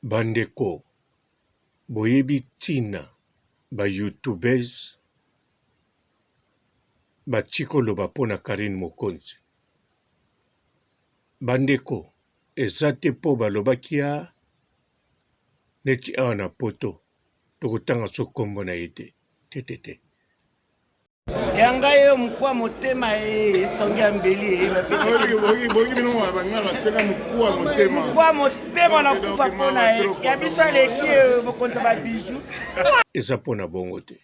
Bandeko, boyebi tina ba youtubers batiko loba pona Karine Mokonzi. Bandeko, ezate po balobaki ya neti awa na poto tokotanga so kombo na ete tetete. Yanga yo mkwa motema songia mbili mkwa motema na kufa pona ya bisa leki bokonza ba bijou eza pona bongo te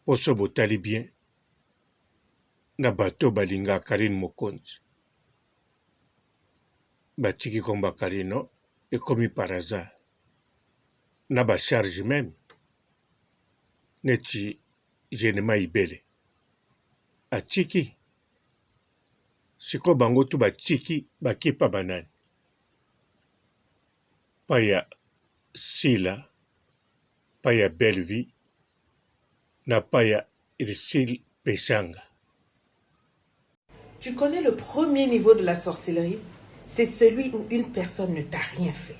poso botali bien na bato balinga Karine Mokonzi batiki komba Karine ekomi par hasard na ba charge même neti jenema ibele atiki siko bango tu batiki bakipa banani paya Sila paya Bellevie na paya Irsil Peshanga. Tu connais le premier niveau de la sorcellerie? C'est celui où une personne ne t'a rien fait,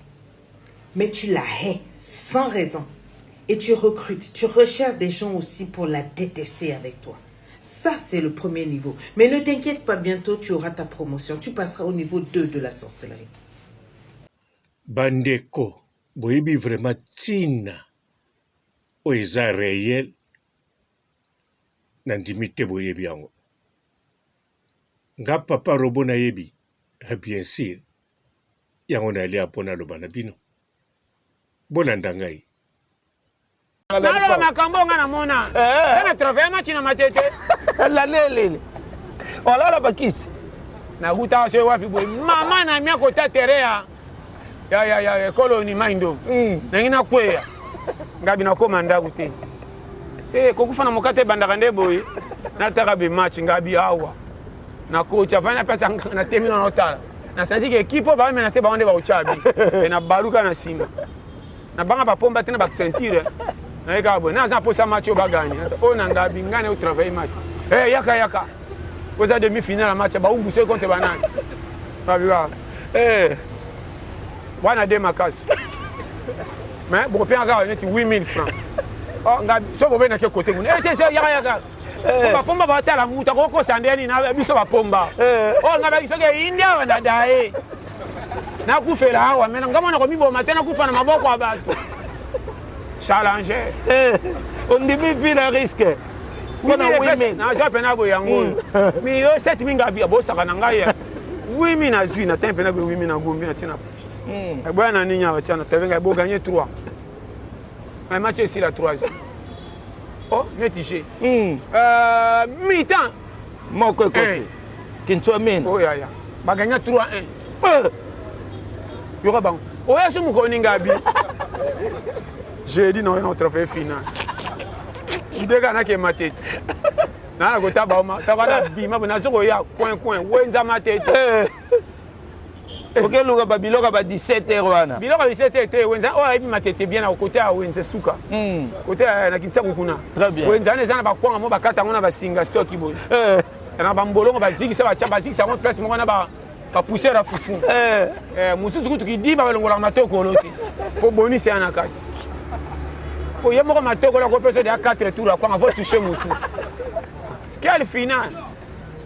mais tu la hais sans raison. Et tu recrutes, tu recherches des gens aussi pour la détester avec toi. Ça, c'est le premier niveau. Mais ne t'inquiète pas, bientôt, tu auras ta promotion. Tu passeras au niveau 2 de la sorcellerie. Bandeko, boyebi vraiment tina o eza réel nandimi te boyebi yango. Nga papa robo na yebi, bien sûr, yango na lia pona loba na bino. Bolanda ngai. nalo makambo nga namona na trofea machi na matete la lele wala bakisi na guta so wapi boy mama na mia kota terea ya koloni maindo na ngina kweya ngabi na komanda gute kokufa na mokate bandaka nde boy na taka be match ngabi awa na coach afanya pesa na temino na otala na sadi ke equipe ba mena se ba onde ba uchabi na baluka na simba na banga ba pomba tena ba ceinture na eka bo na za posa match o bagani o na ngabi ngane o travail match yaka koza demi finale match ba umbu se contre banani babiwa wana de makas mais bon pe encore net 8000 francs oh ngabi so bobe na ke côté ngune te se yaka ba pomba ba tala muta ko sandeni na biso ba pomba oh ngabi so ke india wana dae na kufela hawa mena ngamo na ko mibo matena kufa na maboko abantu challenge on demi vile risque kona women na jape na bo yango mi yo 7000 ngabi bo saka na ngai women na zui na tempe na bo women na gombi na tina push bwana ninya wa chana tevenga bo gagner 3 un match ici la 3e oh netiché mi-temps moko côté kinto men oh ya ba gagner 3-1 yora bang oh ya sumu ko ni ngabi j'ai dit non on trophée final idega na ke matete na ko taba ma tabana bima bona soko ya coin wenza matete OK luka ba biloka ba 17h wana biloka 17h wenza o abi matete bien na côté a wenza suka côté na kitsaku kuna très bien wenza ne zana ba kwanga mo bakata ngona ba singa soki boy na ba mbolongo ba zigi sa ba chamba zigi sa mo place mo na ba pousser la fufu musuzu kutu kidi ba longola matoko lote po boni c'est na kati po yemo matoko la ko pesa de 4 tours kwa va toucher mutu quelle finale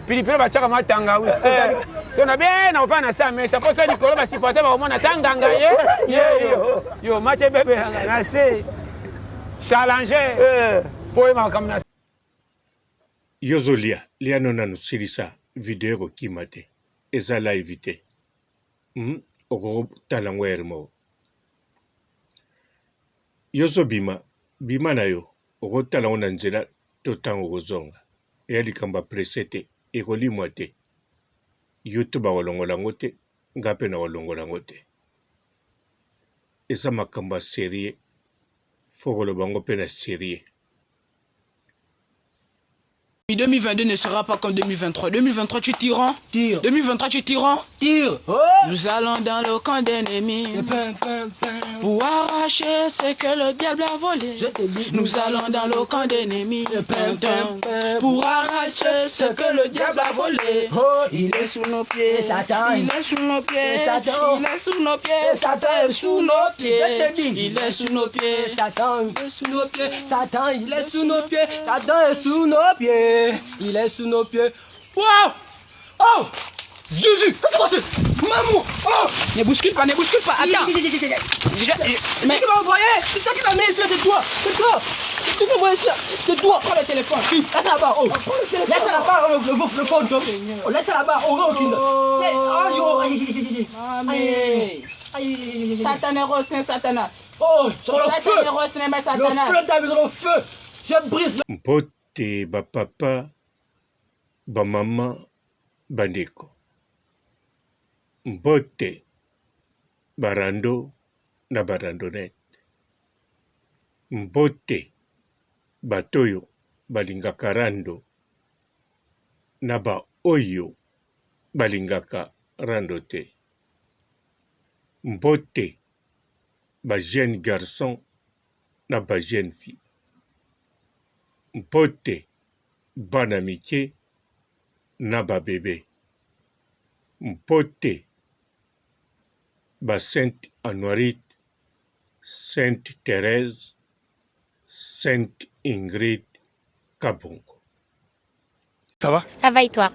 pilipili ba chaka matanga wis to na bien na ofana sa mais ça pose ni kolo ba supporter ba mona tanganga yo match bebe na se challenger po ma kamna Yozolia liano nanu silisa video ko kimate eza live te oko talango ermo yozo bima na yo oko talango na nzela to tango kozonga ya likamba presete ekolimwa te YouTube walongola ngote ngape na walongola ngote eza makamba serie fogolo bango pe na serie 2022 ne sera pas comme 2023. 2023, tu tiras. Tire. 2023, tu tiras. Tire. Oh. Nous allons dans le camp d'ennemis pour arracher ce que le diable a volé. Nous allons dans le camp d'ennemis pour arracher ce que le diable a volé. Oh. Il est sous nos pieds. Satan. Il est sous nos pieds. Satan. Il est sous nos pieds. Satan est sous nos pieds. Il est sous nos pieds. Satan. Il est sous nos pieds. Satan. Il est sous nos pieds. Satan est sous nos pieds. Il est sous nos pieds. Wow! Oh! Jésus! Qu'est-ce que c'est? Maman! Oh! Ne bouscule pas, attends! Mais qui m'a envoyé? C'est toi qui m'as mis ici, c'est toi! C'est toi! Qui m'a envoyé ça? C'est toi! Prends le téléphone! Laisse là-bas! Oh! Laisse là-bas! Le phone! Oh! Laisse là-bas! Oh! Aïe! Satan est Satanas! Oh! Sur le feu! Le feu de ta maison, le feu! Je brise le... Te ba papa, ba mama, bandeko. Mbote, barando na barandonete. Mbote, batoyo, balingaka rando, na ba oyo, balingaka rando te. Mbote, ba jeune garçon, na ba jeune fille. Mpote bana mike na ba bébé. Mpote ba Sainte Honorite, Sainte Thérèse, Sainte Ingrid Kabongo. Ça va? Ça va et toi?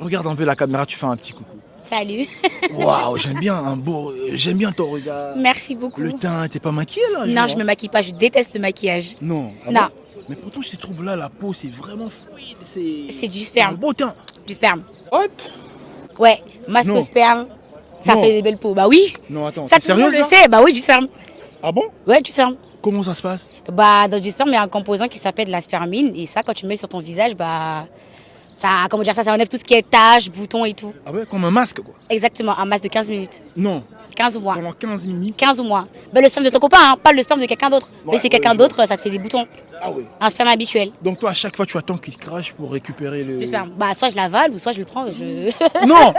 Regarde un peu la caméra, tu fais un petit coucou. Salut. Waouh, j'aime bien ton regard. Merci beaucoup. Le teint, t'es pas maquillée là? Non, je me maquille pas, je déteste le maquillage. Non. Non. Bon? Mais pourtant, je trouve là, la peau, c'est vraiment fluide. C'est du sperme. Un beau teint. Du sperme. What? Ouais, masque au sperme, ça fait des belles peaux. Bah oui. Non, attends, ça tout le monde le sait. Bah oui, du sperme. Ah bon? Ouais, du sperme. Comment ça se passe? Bah, dans du sperme, il y a un composant qui s'appelle la spermine. Et ça, quand tu le mets sur ton visage, bah, ça, comment dire ça enlève tout ce qui est taches, boutons et tout. Ah ouais, comme un masque quoi? Exactement, un masque de 15 minutes. Non. 15 mois. Pendant 15 minutes? 15 mois. Bah, le sperme de ton copain, hein, pas le sperme de quelqu'un d'autre. Ouais, mais c'est quelqu'un d'autre, ça te fait des boutons. Ah oui. Un sperme habituel. Donc toi, à chaque fois, tu attends qu'il crache pour récupérer le sperme. Bah, soit je l'avale ou soit je le prends. Non,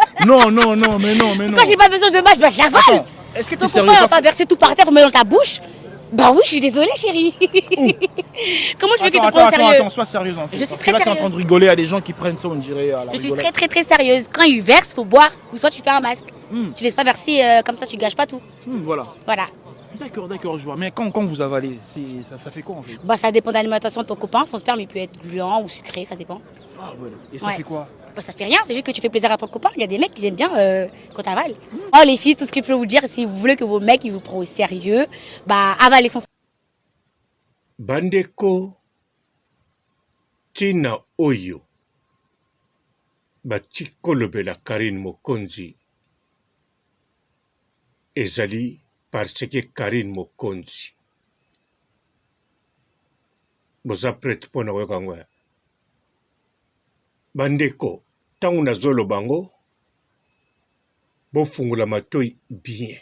mais non. Quand j'ai pas besoin de match, bah je l'avale. Est-ce que tu ton es sérieux? copain va pas verser tout par terre, vous mettre dans ta bouche? Bah oui, je suis désolée, chérie. Comment tu veux que tu te prennes au sérieux? Attends, sois sérieuse en fait. Je suis Parce très que là, t'es en sérieuse. train de rigoler à des gens qui prennent ça, on dirait à la Je suis rigolade. très sérieuse. Quand il verse, faut boire ou soit tu fais un masque. Tu laisses pas verser comme ça, tu gâches pas tout. Voilà. Voilà. D'accord, je vois. Mais quand vous avalez, ça fait quoi en fait? Bah ça dépend de l'alimentation de ton copain. Son sperme il peut être gluant ou sucré, ça dépend. Ah voilà. Et ça fait quoi? Bah ça fait rien, c'est juste que tu fais plaisir à ton copain. Il y a des mecs qui aiment bien quand t'avales. Oh les filles, tout ce que je peux vous dire, si vous voulez que vos mecs ils vous prennent au sérieux, bah avalez son sperme. Bandeko tina oyo batikolobela Karine Mokonzi ezali parce que Karine Mokonzi boza prête pona koyoka ngo ya bandeko ntango nazoloba ngo bofungula matoi bien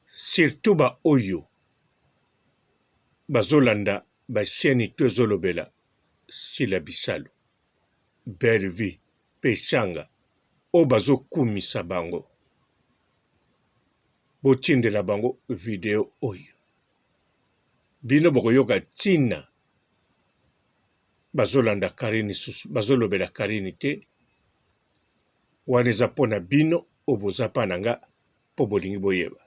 surtout ba oyo bazolanda basheni to ezolobela Sila Bisalo Belle Vie Peshanga o bazokumisa bango botindela bango video oyo bino bokoyoka ntina bazolanda Karine susu bazolobela Karine te wana eza mpona bino o boza mpa na nga mpo bolingi boyeba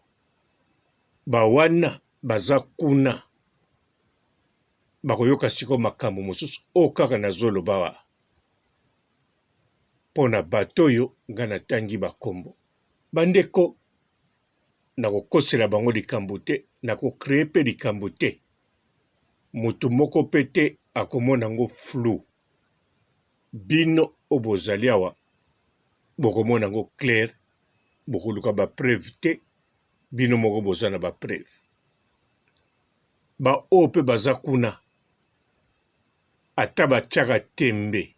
bawana baza kuna bakoyoka siko makambo mosusu o kaka nazoloba wa mpona bato oyo nga natangi bakombo bandeko nakokosela bango likambo te nakokreye mpe likambo te moto moko mpe te akomona ngo flou bino o bozali awa bokomona ngo clair bokoluka bapreuve te bino moko boza na bapreuve baoyo mpe baza kuna ata batiaka tembe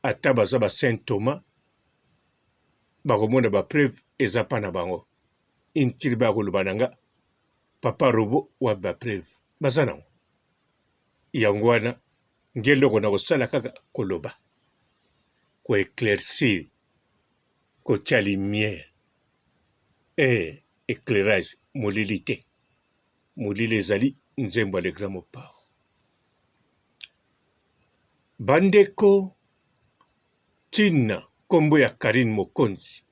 ata baza ba Saint Thomas bakomona bapreuve eza mpa na bango intili bakoloba na nga papa robo wa bapreuve baza nango yango wana Ngelo na kosala kaka koloba. Ko éclaircir. Ko tia lumière. Éclairage. Molilité. Molili ezali nzembo le grand mopao. Bandeko Tina kombo ya Karine Mokonzi.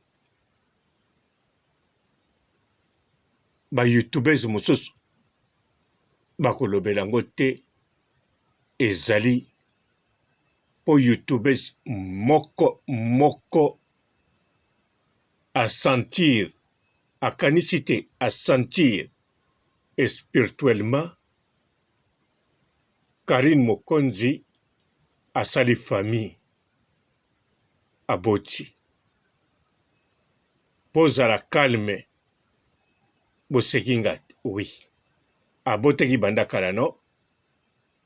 Ba youtubers mosusu bakolobela ngo te ezali po youtubers moko a sentir akanisi te a sentir spirituellement Karine Mokonzi asali famille aboti pozala calme bosekinga oui aboteki banda kala no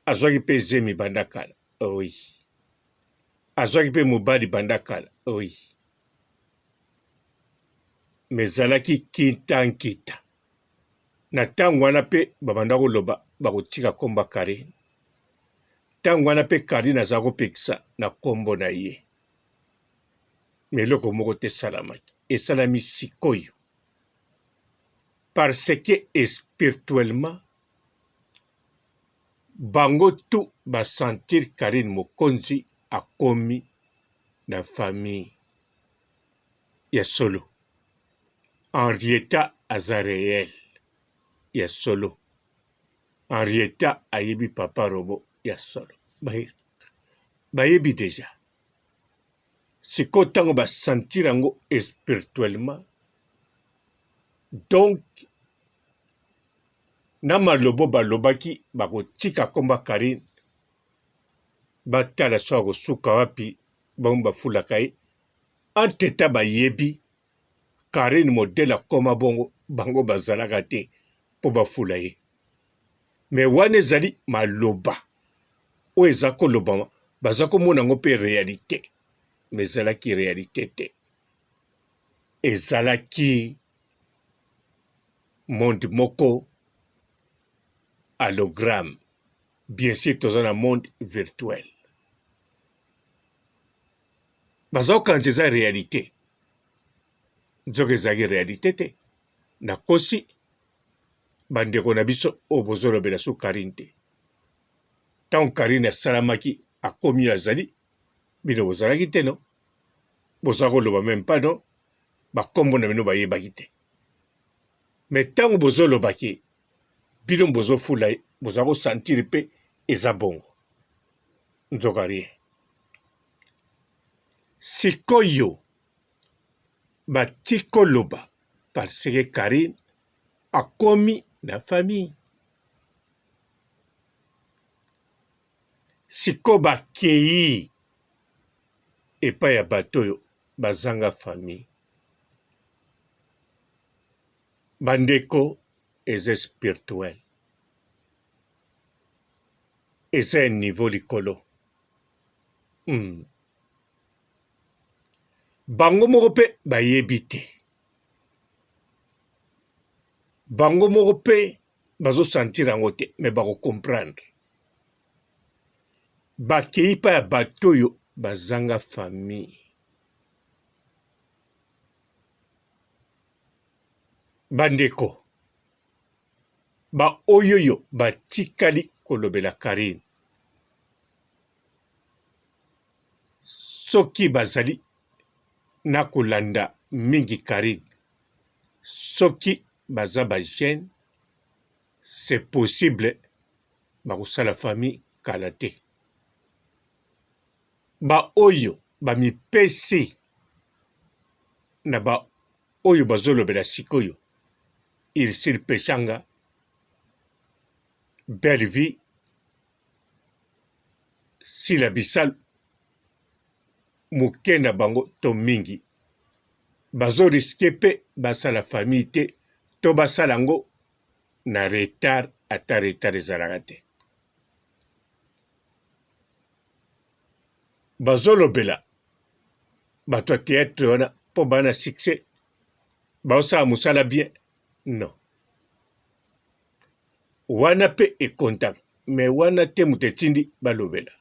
azwaki mpe zemi banda kala oui azwaki mpe mobali banda kala oui me ezalaki nkita na ntango wana mpe babanda koloba bakotika komba Karine ntango wana mpe Karine aza kopekisa na kombo na ye me eloko moko te esalamaki esalami sikoyo parce que spirituellement bango tu basentir Karine Mokonzi akomi na famille ya solo Henrietta aza réel ya solo Henrietta ayebi papa robo ya solo bayebi deja siko ntango basentir yango spirituellement donc na malobo balobaki bakotika komba Karine batala so akosuka wapi bango bafulaka ye anteta bayebi Karine modele akoma bongo bango bazalaka te po bafula ye me wana ezali maloba oyo eza kolobama baza komona yango mpe réalité me ezalaki réalité te ezalaki monde moko hologramme bien sûr toza na monde virtuel baza kokanisa eza réalité nzoka ezalaki réalité te nakosi bandeko na biso oyo bozolobela so Karine te ntango Karine asalamaki akomi azali bino bozalaki te no boza koloba meme pa no bakombo na bino bayebaki te me ntango bozolobaki bino bozofula ye boza kosentir mpe eza bongo nzoka rien sikoyo bati koloba parce que Karine akomi na famille siko bakei epai ya bato oyo bazanga famille bandeko eza spirituel eza ya niveau likolo bango moko mpe bayebi te bango moko mpe bazosentir yango te me bakokomprendre bakei pa ya bato oyo bazanga famille bandeko baoyoyo batikali kolobela Karine soki bazali na kolanda mingi Karine soki baza bagene c'est possible bakosala famille kala te baoyo bamipesi na baoyo bazolobela sikoyo Irsile Pechanga Belle Vie Sila Bissal moke na bango to mingi bazo riske pe basala famille te to basala ngo na retard ata retard ezalaka te bazolobela bato ya théâtre wana mpo bana succès baosala mosala bien non wana pe ekontak me wana te moto etindi balobela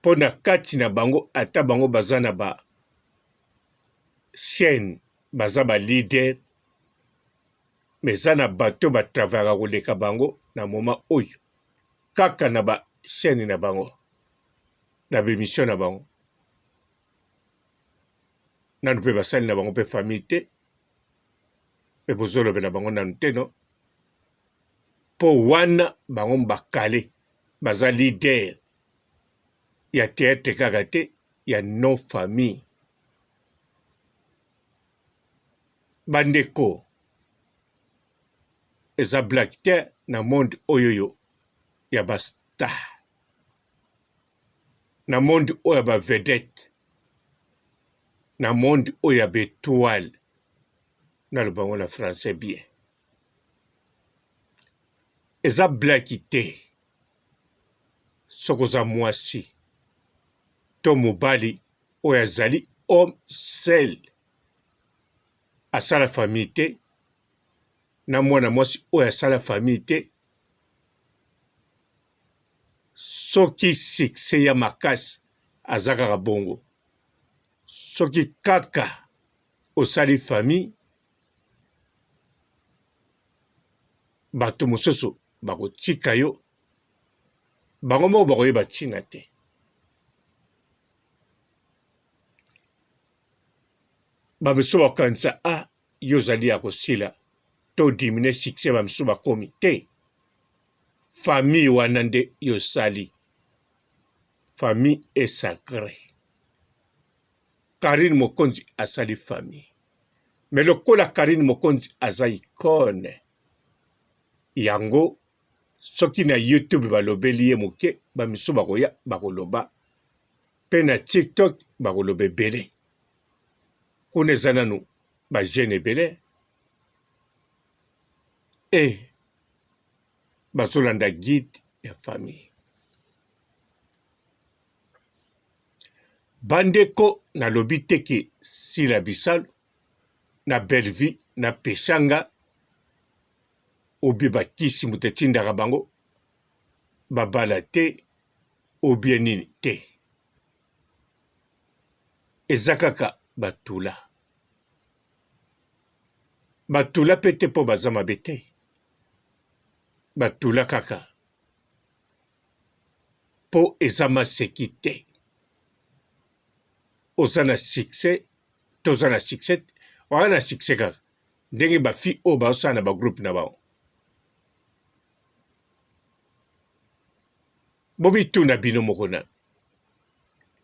mpo na kati na bango ata bango baza na ba chaîne baza ba leader mais eza na bato batravaka koleka bango na moma oyo kaka na ba chaîne na bango na bémission na bango nanu mpe basali na bango mpe famille te mpe bozolobela bango nanu te no mpo wana bango bakale baza leader ya théâtre kaka te ya non famille bandeko eza black te na monde oyoyo ya bastar na monde oyo ya bavedette na monde oyo ya baétoile naloba bango na français bien eza blaki te soki oza mwasi to mobali oyo azali homme seul asala famille te na mwana mwasi oyo asala famille te soki succès ya makasi aza kaka bongo soki kaka osali famille bato mosusu bakotika yo bango moko bakoyeba ntina te bamisu bakanisa yo ozali ya kosila to dimine succès bamisu bakomi te famille wana nde yo sali famille est sacré Karine Mokonzi asali famille mais lokola Karine Mokonzi aza icône yango soki na YouTube balobeli ye moke bamisu bakoya bakoloba mpe na TikTok bakoloba ebele kuna eza nanu bajeune ebele bazolanda guide ya famille bandeko nalobi teke Sila Bisalo na Belle Vie na Peshanga obie bakisi moto etindaka bango babala te obie nini te eza kaka batula batula mpe te mpo baza mabe te batula kaka mpo eza maseki te oza na succès toza na succès oza na succès kaka ndenge bafi oyo baosala na bagroupe na bango bomituna bino moko na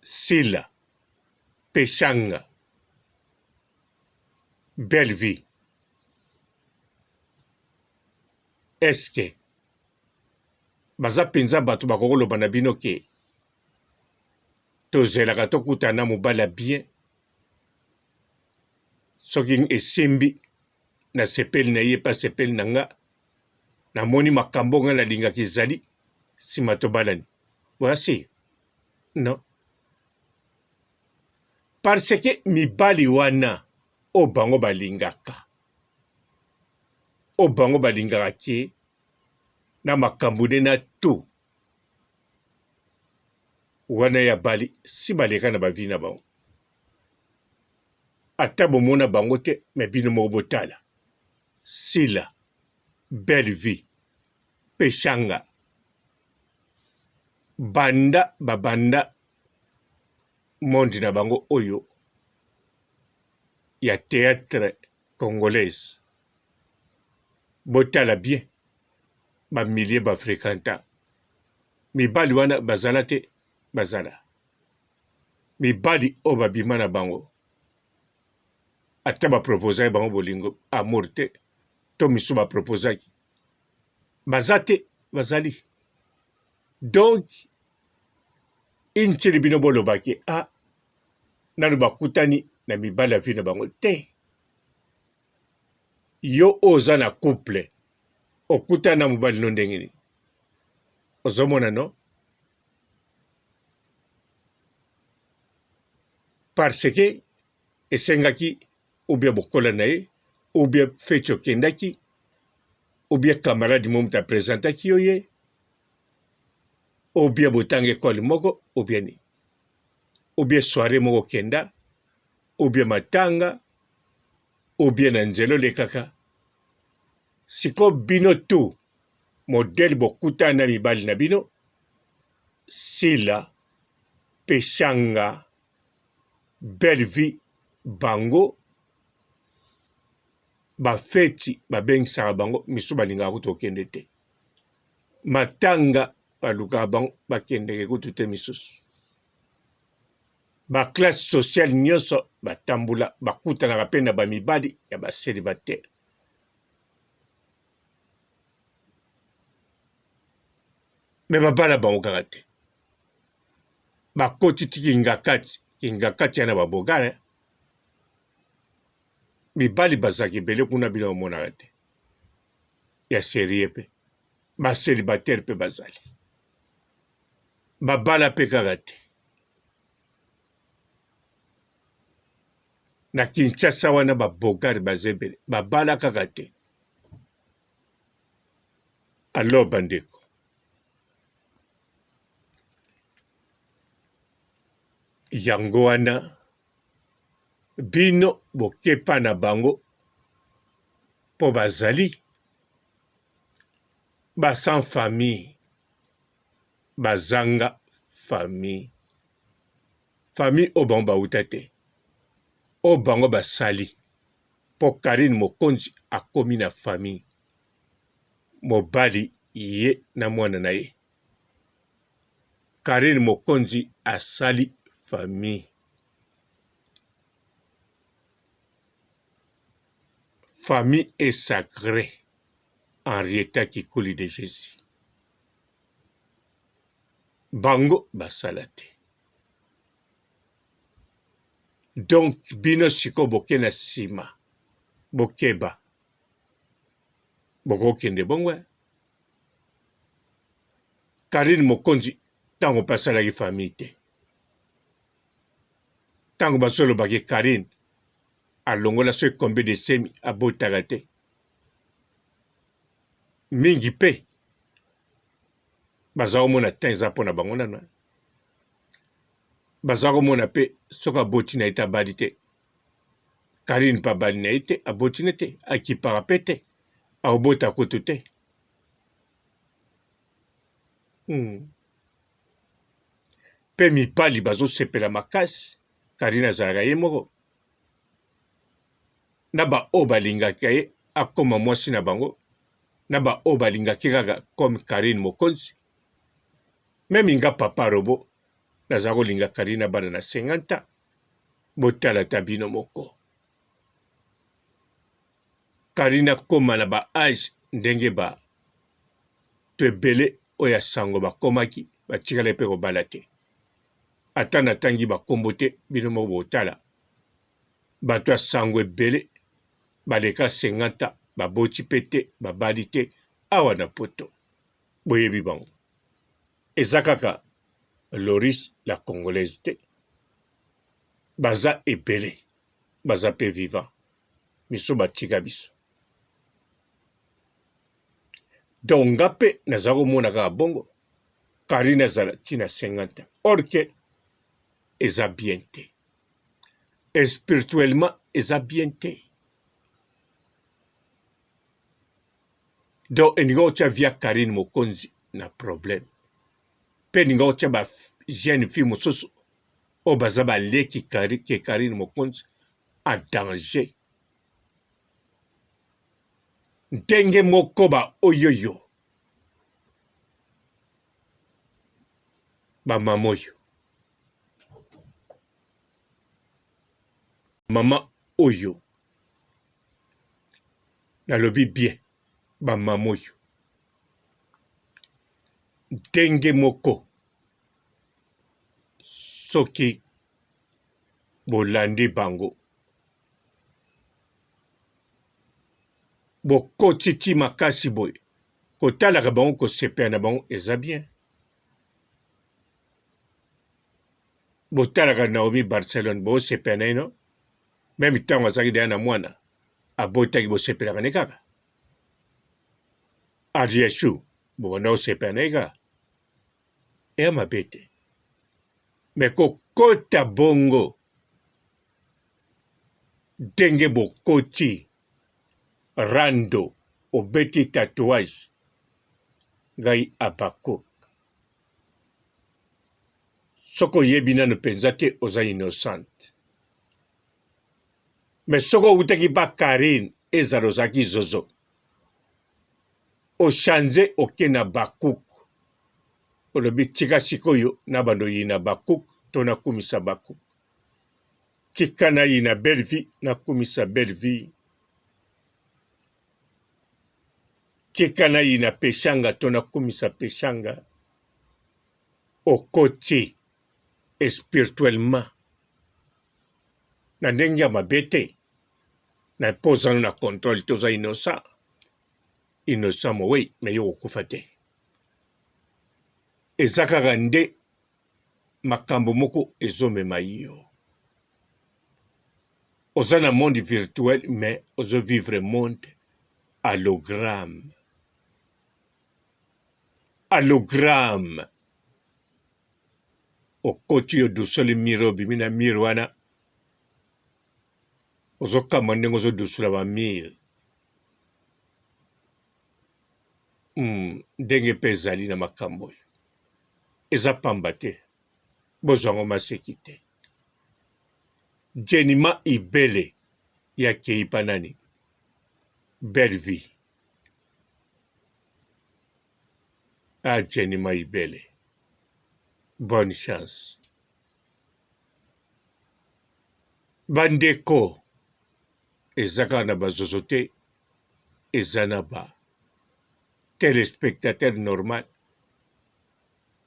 Sila Peshanga Belle Vie eske baza mpenza bato bakokoloba na bino ke tozelaka tokutana na mobala bien soki esembi na sepeli na ye pa sepeli na nga namoni makambo nga nalingaka ezali nsima tobalani voici non parce que mibali wana o bango balingaka ke na makambo nde na to wana ya bali si baleka na bavi na bango ata bomona bango te me bino moko botala Sila Belle Vie Peshanga babanda monde na bango oyo ya théâtre congolaise botala bien bamilie bafréquenta mibali wana bazala te bazala mibali oyo babima na bango ata bapropozaki bango bolingo amour te to misu bapropozaki baza te bazali donc intili bino bolobaki nanu bakutani na mibali ya vi na bango te yo oza na couple okutana na mobali no ndenge nini ozomona no parce que esengaki obia bokola na ye obia feti okendaki obia camarade mo mutu apresentaki yo ye obia botanga ekole moko obia nini ou bien soirée moko kenda, ou bien matanga, ou bien na nzelo lekaka. Siko bino tu, modèle bokuta na mibali na bino, sila, peshanga, belle vie, bango, ba feti, ba bengisaka bango, misu balingaka kutu okende te. Matanga, balukaka bango, bakendeke kutu te misusu. Ba classe sociale nyonso, batambula, bakutanaka pe na bamibali, ya ba célibataire. Me babala bango kaka te. Bakoti ti kingakati ya na babogala. Mibali bazalaki ebele kuna bino omonaka te. Ya serie pe. Baselibatere pe bazali. Babala pe kaka te. Na Kinshasa wana babogari bazebele. Babala kaka te. Alors bandeko. Yango wana bino bokepa na bango po bazali basan famille bazanga famille o bango bauta te o bango basali po Karine Mokonzi akomi na famille mobali ye na mwana na ye. Karine Mokonzi asali famille. Famille est sacrée. Henrietta Kikuli de Jésus. Bango basalate. Donc, bino siko boke na sima. Bokeba. Boko kende bongwe. Karine Mokonzi, tango pasalaki famille te. Tango basolo baki Karine, alongola so kombe de semi abotaka te. Mingi pe baza komona ta eza mpona bango nano. Baza komona pe soki aboti na ye te abali te. Karine mpe abali na ye te aboti ne te akipaka pe te aobota kutu te. Pe mibali bazosepela makasi Karine azalaka ye moko. Na ba o balingaki ye akoma mwasi na bango. Na ba o balingaki kaka comme Karine Mokonzi. Meme nga papa robo naza kolinga Karine na bana na 50 ans. Botala ta bino moko. Karine akoma na ba age ndenge ba to ebele oya sango bakomaki batikala pe kobala te. Ata na tangi bakombo te bino moko botala. Bato ya sango ebele baleka 50 ans baboti pe te babali te awa na poto. Boyebi bango. Eza kaka Loris la Congolaise te. Baza ebele. Baza pe vivant. Miso batika biso. Donc nga pe naza komona kaka bongo. Karine azala tina 50 ans. Or que eza bien te. Et spirituellement eza bien te. Donc eninga otia via Karine Mokonzi na problème. Pe ninga otia ba jeune fille mosusu o baza baleki ke Karine Mokonzi en danger. Ndenge moko ba oyoyo. Ba mamoyo. Mama oyo. Nalobi bien. Ba mamoyo. Ndenge moko. Soki bolandi bango. Bokoti ti makasi boy. Kotalaka bango kosepela na bango eza bien. Botalaka Naomi Barcelone bosepela na ino. Même ntango azalaki deya na mwana abotaki bosepelaka ne kaka. Arieshu bobanda osepela na ye kaka. Eya mabe te. Me bokota bongo ndenge bokoti rando obeti tatouage ngai Abakuk soko yebi nano penza te oza innocente me soko outaki ba Karine ezala ozalaki zozo ochange oke na Bakuk olobi tika sikoyo na bando yina Bakuk to nakumisa Bakuk tika na yina Belle-Vie nakumisa Belle-Vie tika na yina Peshanga to nakumisa Peshanga okoti spirituellement na ndenge ya mabe te na pozano na contrôle toza innocent mowe me yo okufa te eza kaka nde makambo moko ezomema yo oza na monde virtuel mais ozo vivre monde hologramme okoti yo dusoli miro obimi na mire wana ozokamba ndenge ozodusula bamire ndenge mpe ezali na makambo oyo eza pamba te bozwango maseki te Jenima Ibele yakei pa nani Belle-Vie Jenima Ibele bonne chance bandeko eza kaka na bazozo te eza na ba téléspectateur normal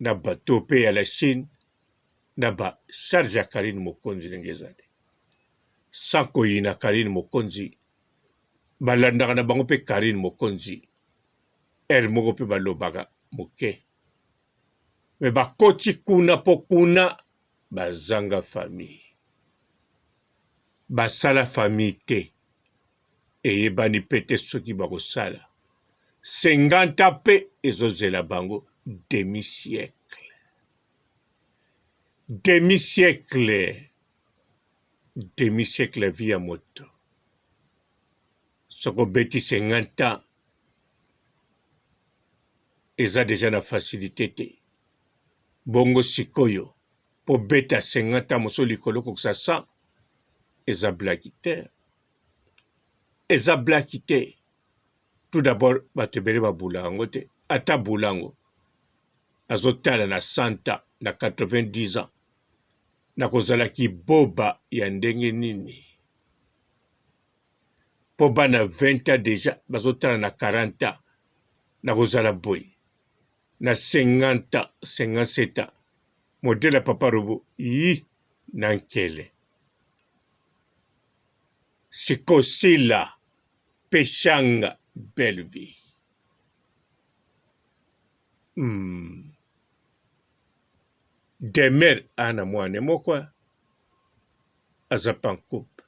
na bato mpe ya la Chine na ba charge ya Karine Mokonzi ndenge ezali sans koyina Karine Mokonzi balandaka na bango mpe Karine Mokonzi ere moko mpe balobaka moke me bakoti kuna mpo kuna bazanga famille basala famille te eyebani mpe te soki bakosala 50 mpe ezozela bango demi-siècle vie ya moto soko beti 50 ans eza deja na facilité te bongo sikoyo po beta 50 ans moso likolo kokisa 100 eza blaki te tout d'abord bato ebele babula yango te ata bulango azotala na 100 ans na 90 ans nakozalaki boba ya ndenge nini po bana 20 ans deja bazotala na 40 ans nakozala boye na 50 ans 57 ans modele ya papa robo yi na nkele sikosila Peshanga Belle-Vie Demer ana mwane moko aza pancoupe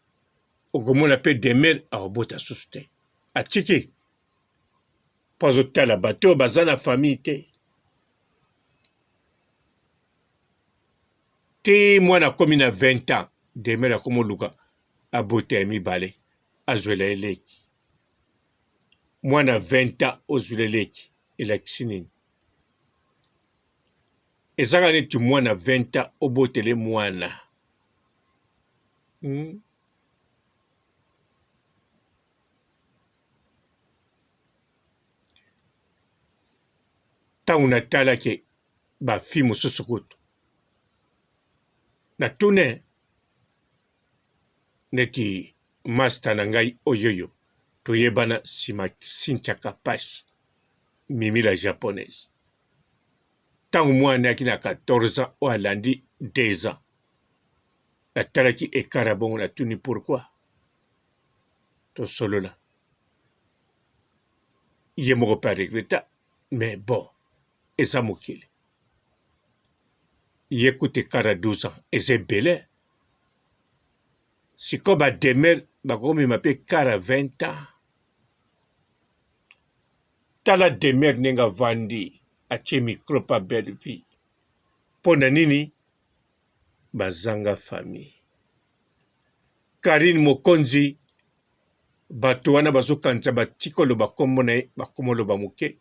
okomona mpe Demer aobota susu te atiki mpo azotala bato oyo baza na famille te mwana akomi na 20 ans Demer akomoluka abota ya mibale azwela eleki mwana 20 ans ozwela eleki elakisi nini ezaka neti mwana 20 ans obotele mwana ntango natalaki bafi mosusu kutu natune neti master na ngai oyoyo toyebana nsima Cynthia Kapashi mimi la japonaise ntango mwana yaki na 14 ans oyo alandi 2 ans natalaki ekara bongo natuni pourquoi tosolola ye moko mpe aregreta mais bon eza mokili ye kuta ekara 12 ans eza ebele sikoyo bademer bakomema mpe kara 20 ans tala demer ndenge avandi atie micro pa Belle-Vie mpo na nini bazanga famille. Karine Mokonzi bato wana bazokanisa batiki oloba kombo na ye bakoma oloba moke.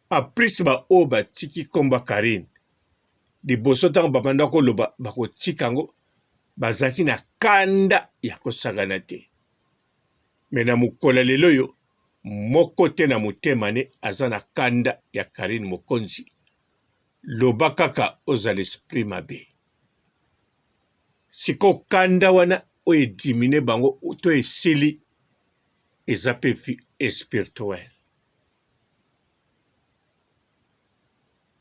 Apres ba o batiki komba Karine. Liboso ntango babanda koloba bakotika yango bazaki na kanda ya kosagana te. Me na mokolo lelo yo moko te na motema ne aza na kanda ya Karine Mokonzi. Loba kaka oza l'esprit mabe. Siko kanda wana o edimine bango to esili eza pe fi spirituel.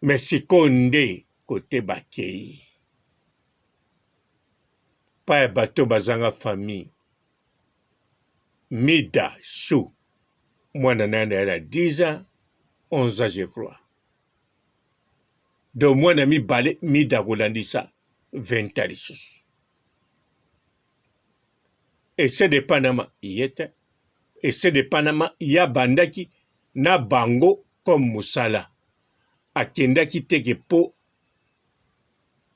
Mais siko nde kote bakei. Pa ya bato bazanga famille. Mida Chou. Mwana nana yana 10 ans, 11 ans je crois. Donc mwana mi bale Mida kolandisa 20 ans lisusu. Ese de Panama yete. Ese de Panama ya bandaki na bango comme musala. Akendaki teke po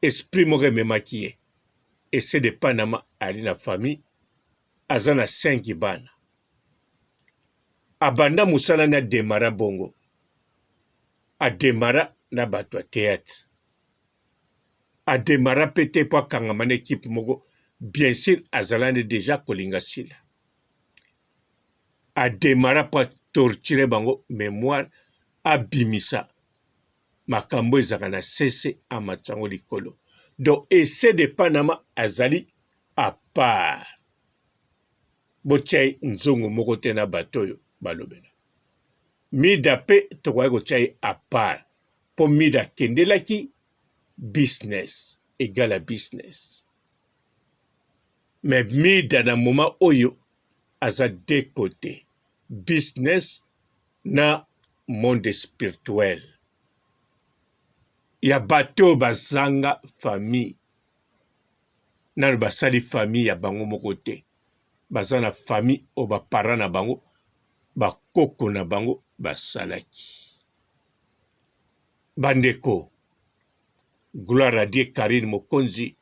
esprit moko memaki ye. Ese de Panama ali na famille azana 5 bana. Abanda musala na demara bongo. A demara na bato a théâtre. A demara pete po kangamane équipe moko. Bien sûr, azalane déjà kolinga sila. A demara po torturer bango mémoire abimisa. Makambo ezaka na sese amatsango likolo. Donc, essaie de Panama azali à part. Bochai nzongo moko te na batoyo balobena. Mida pe tokwai kochai à part. Po mida kendelaki business égale à business. Mais mida na moment oyo aza de côté. Business na monde spirituel. Ya bato bazanga famille. Nanu basali famille ya bango moko te. Bazana famille o ba parents na bango. Ba koko na bango basalaki. Bandeko. Gloire à Dieu Karine Mokonzi.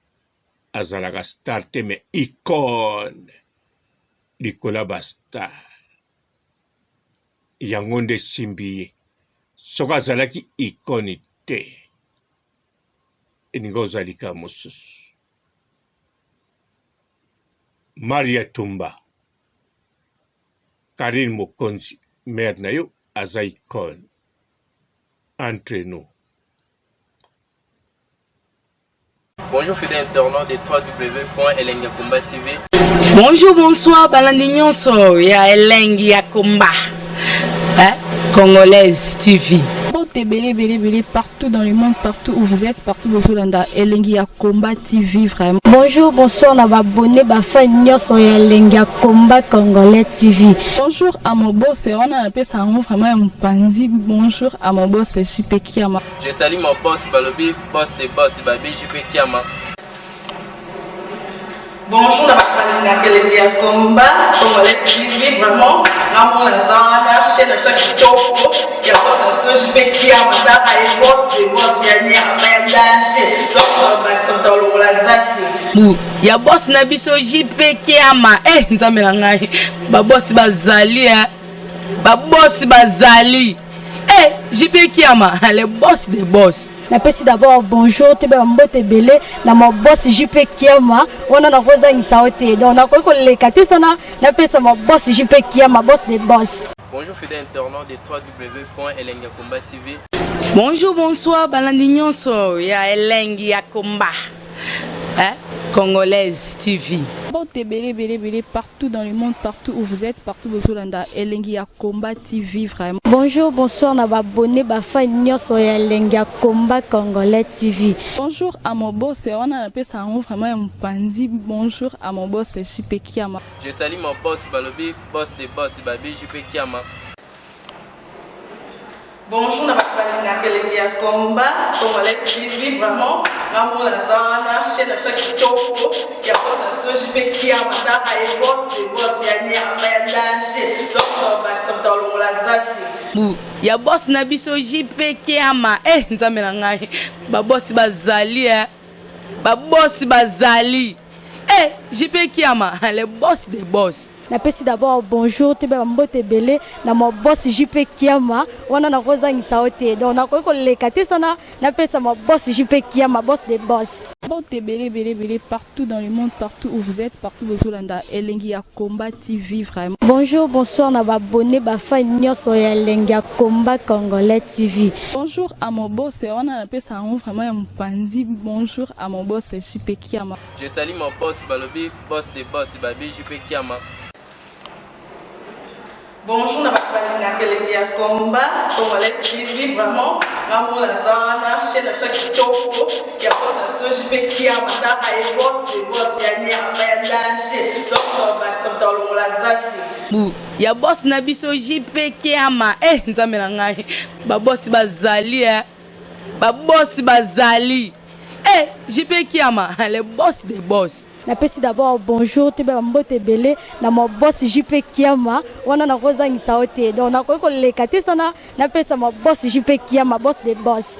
Azalaga star te me icône. Likola ba star. Yangonde simbiye. Soka azalaki icône te. Eninga ozalika mosusu. Maria Tumba. Karine Mokonzi. Mère na yo aza icône. Entre nous. Bonjour fidèles internautes de www.elengiakomba TV. Bonjour, bonsoir, balandi nyonso ya Elengi ya Komba. Congolaise TV. Belé partout dans le monde, partout où vous êtes, partout où vous êtes, Elengi ya Komba TV vraiment. Bonjour, bonsoir, on a abonné bafa nyonso ya Elengi ya Komba Congolais TV. Bonjour à mon boss, on a appelé ça vraiment un pandi. Bonjour à mon boss, JP Kiama. Je salue mon boss Balobi, boss de boss Babi, JP Kiama. Bonjour, la Elengi ya Komba Congolais TV vraiment. Ramon Lazana, chaîne de ça qui topo, il y a pas de JP Kiama, et boss de boss yani a danger. Donc Maxime Tolo Lazaki. Ya boss na biso JP Kiama. Nzambe na ngai. Ba boss bazali Ba boss bazali. JP Kiama, le boss des boss. Napesi d'abord bonjour, te mbote belé na mon boss JP Kiama, on a na rosa ngisaote. Donc na ko le katisana, napesa mon boss JP Kiama, boss des boss. Bonjour fidèles internautes de www.elengiakomba TV. Bonjour, bonsoir, balandi nyonso ya Elengi ya Komba. Congolaise TV. Belé partout dans le monde, partout où vous êtes, partout où vous êtes, Elengi ya Komba TV vraiment. Bonjour, bonsoir, on a abonné bafa nyonso ya Elengi ya Komba Congolais TV. Bonjour à mon boss, on a appelé ça vraiment un pandi. Bonjour à mon boss, JP Kiama. Je salue mon boss Balobi, boss de boss Babi, JP Kiama. Bonjour, la Elengi ya Komba Congolais TV vraiment. Ramon Lazana, chaîne de ça qui topo, il y a pas de JP Kiama, et boss de boss yani a danger. Donc Maxime Tolo Lazaki. Ya boss na biso JP Kiama. Nzambe na ngai. Ba boss bazali babosi bazali. Eh, JP Kiama, le boss des boss. Napesi d'abord bonjour te ba mbote belé na mo boss JP Kiama wana na kozangisa ote donc na ko lekate sana napesa mo boss JP Kiama boss des boss. Mbote belé partout dans le monde, partout où vous êtes, partout où vous êtes, Elengi ya Combat TV vraiment. Bonjour, bonsoir na ba abonné ba fan nyonso ya Elengi ya Combat Congolais TV. Bonjour à mon boss, on a appelé ça vraiment un pandi. Bonjour à mon boss JP Kiama. Je salue mon boss Balobi, boss des boss Babi JP Kiama. Bonjour, na bakubali Elengi ya Combat Congolais TV vraiment. Maman la zana chaîne de chaque topo ya boss na JP Kiama ta ay boss des boss ya ni ya danger. Donc ba samta lo la zaki. Bu ya boss na biso JP Kiama. Eh nzambe na ngai. Ba boss bazali ba boss bazali. Eh JP Kiama, le boss des boss. Napesi d'abord bonjour te ba mbote belé na mo boss JP Kiama wana na kozangisa ote donc na ko lekate sana napesa mo boss JP Kiama boss des boss.